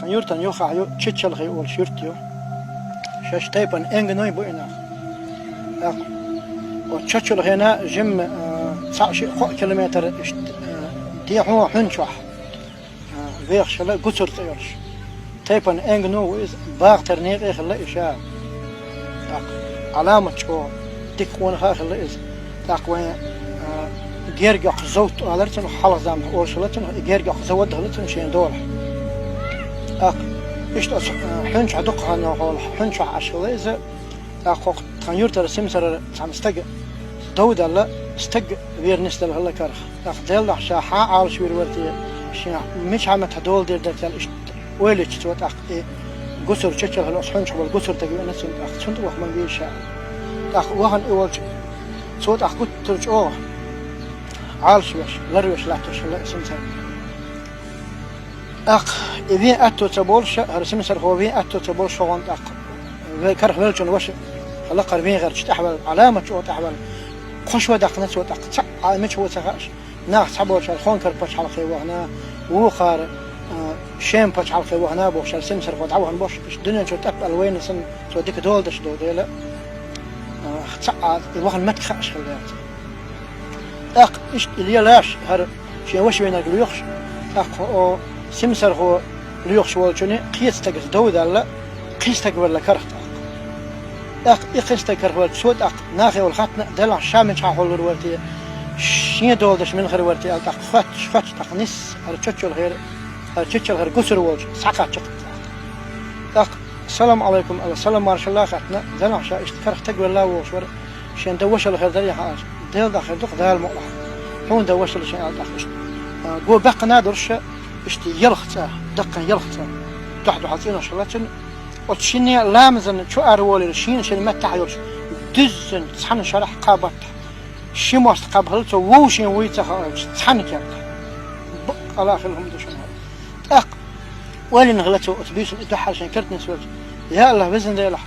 خيورتن يو خايو تشتشل خي أول شرتيو شاش تايبن إنجنوي بوينا وتشتشل هنا جم 19 كيلومتر دي هو حنشوح ويخ شلا قصر تيرش تايبن إنجنو ويز باغ ترنيق إخلا إشاء علامة شو تكون خاخلا إز تقوى جيرجع زوت على حلق زام أول شلتن جيرجع زود هلتن شين دول إيش حنش عدقها نقول حنش عشرة إذا أخو تغير ترسم سر تمستج دود الله استج ويرنس ده هلا كره أخذل عشان حا عارش ويرورتي شيء مش عم تدول ده تل إيش ويلش توت قصر تشتغل هلا حنش والقصر تجي نفس شنت وح ما بيش وهن أول صوت قلت ترجع عارش وش لروش لا تشلا اسم سر إذا أتو تبولش هرسم سر هو إذا أتو تبولش شغل وكره ولجن وش هلا قربين غير تحول علامة شو تحول خش ودق نسوي دق مش هو سخاش ناخ تبولش الخون كربش على خيوه هنا وخار شيم بش على خيوه هنا بوش هرسم سر هو تعوه بوش الدنيا شو تقبل وين سن شو ديك دول دش دول لا تسع الوهن ما تخش خليات إيش اللي لاش هر شيء وش بينك اليخش أو سمسر هو ليخش والجني قيس تجس دود الله قيس تج ولا كرهت قيس تج كره سود ناخي والخاتنا دلع شامن شاحول الورتي شين دولدش من غير ورتي فتش تقنيس هرتشل غير قصر والج ساقات السلام عليكم السلام ما شاء الله خاتنا دلع شا اشتكره تج ولا وشور شين دوش الغير دري حاج دل داخل دق دال مقلح هون دوش الشين داخل جو بق نادرش اشتي يلخته دقا يلخته تحت حاطين شلاتن وتشيني لامزن شو أرولي شين شين ما تعيش دزن تصحن شرح قابط شي ماست قبل تو ووشين ويته تصحن كانت بق على آخر هم دوشن هذا وين نغلتوا أتبيس الإدحال شين كرت نسوي يا الله بزن ده الله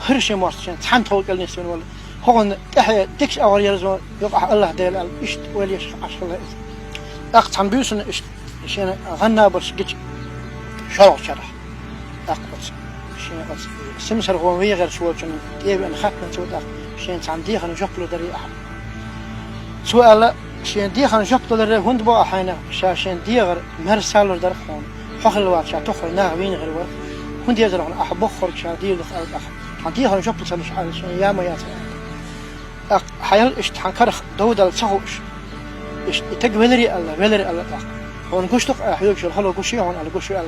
هرشي ماست شين تصحن تقول كل نسوي ولا هون إحيا دكش أول يرزون يقع الله ده إيش وليش عشان الله تصحن بيوسن إيش شين غنى برش جت شرح أقبض شين قص سمسر هو غير شو شنو يبي أن خاتنا شو شين تعندي خن جبلو دري أحد سؤال شين دي خن جبلو دري هند بقى حينا شين دي غير مرسالور در خون حخل الوقت شا تخل نا وين غير وقت هند يزرعون أحب خرج شا دي لخ أحد عندي خن جبلو سمش على شين يا ما يا حيل إيش تحنكر دود الصهوش إيش تقبلري الله هون قشتق أحيوك شو الحلو قشي هون على قشي على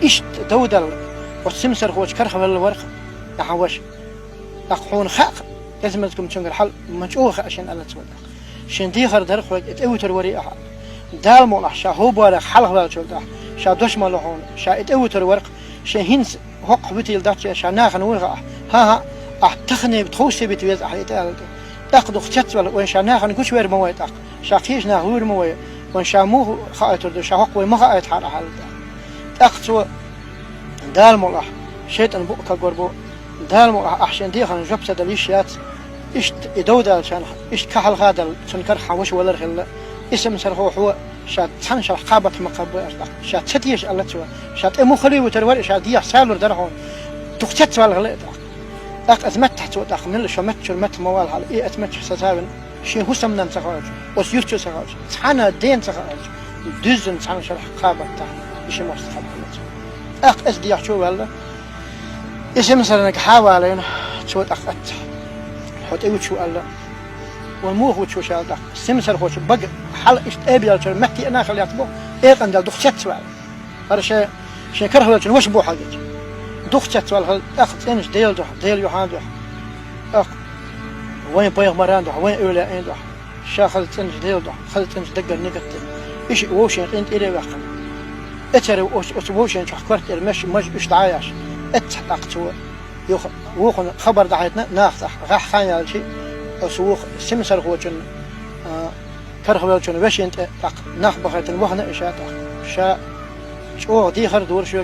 إيش دودل والسمسر هو كرخ ولا ورق يحوش أقحون خاق لازم تكون تشنق الحل مجوخ عشان الله تسوي شن دي غير درخ اتقوتر وري أحد دال مولح شا هو بارك حلق ولا شو ده شا دوش ماله هون شا اتقوتر ورق شن هنس هق بيتي الدات شا ناخن ورقة ها تخني بتخوش بتويز أحد يتقال تأخذ خشت ولا وين شا ناخن كوش وير مويت شا خيش ناخور مويت وإن شاموه خائتر ده شاهق وما خائت حال أخذوا دال مولح شيطان بوك قربو دال مولح أحسن دي خن جبسة دليشيات إيش يدود عشان إيش كحل هذا سنكر حوش ولا رخلة اسم سر هو شات حن شرح قابة مقابل شات ستيش الله توا شات إمو خليه وتروي شات دي سالور درهم تختت ولا غلط أزمت تحت وتأخ من شو متشر مت موال على إيه أزمت حسابن شيء هو سمنا سخاج وسيرتش سخاج حنا دين سخاج دزن حنا شرح قابة تاع شيء مستخبل أس دي شو ولا اسم مثلا حوالين شو أخذت حط أيوة شو الله والمو هو شو شال ده سمسر هو شو بق حل إشتابي شو متي أنا خليت بو إيه قندل دخشت سؤال هذا شيء كره ولا شو وش بو حاجة دخشت سؤال أخذ إنش ديل يوحنا ده وين بيغ مران ده وين أولى إن ده شاخلت إنش ديل ده خلت إنش دقر نقطة إيش ووشين أنت إلى وقت اتر ووشين شو حكرت المش إيش دعايش اتحققت وخن خبر دعيتنا ناخذ راح خاني شيء أسوق سمسر هو جن كره هو جن وش أنت ناخذ بخيت الوهن إشاء شاء شو دي خر دور شو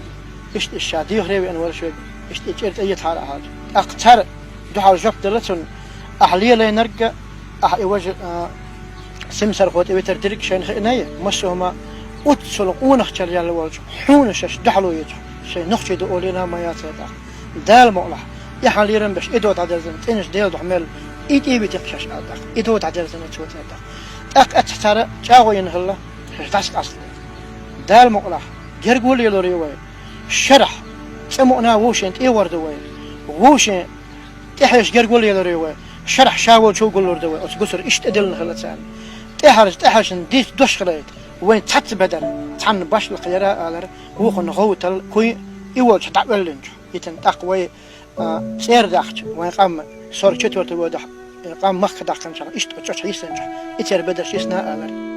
إيش الشاء دي خريب أنور شو إيش تجرت أي حال هذا أقتر دحال جبت دلتون أحليه لي نرجع وجه سمسر هو تبي تردك شين خناية مش هما أتصل ونخشل يلا والج حونش دحلو يج شيء نخشي دولينا ما ياتيدا دال مقلح يحليرن بش إدو تعدلزن تنش ديل دحمل إيدي بتقشش أدق إدو تعدلزن تشوت أدق أك أتحتار جاوين هلا هتاسك أصل دال مقلح جرجول يلوري وين شرح سمعنا ووشين إيورد وين ووشين تحرش جرجول يلوري وين شرح شاول شو قول لورد وين أتقصر إيش تدلن هلا تسأل تحرش ديت دوش خليت وين تحت بدل تحن باش القيراء على وخن غوتل كوي يوجه تعبلنج يتن تقوي سير داخت وين قام صار شتور تودح قام مخ داخن شان إيش تشوش يسنج يتر بدل شيسنا على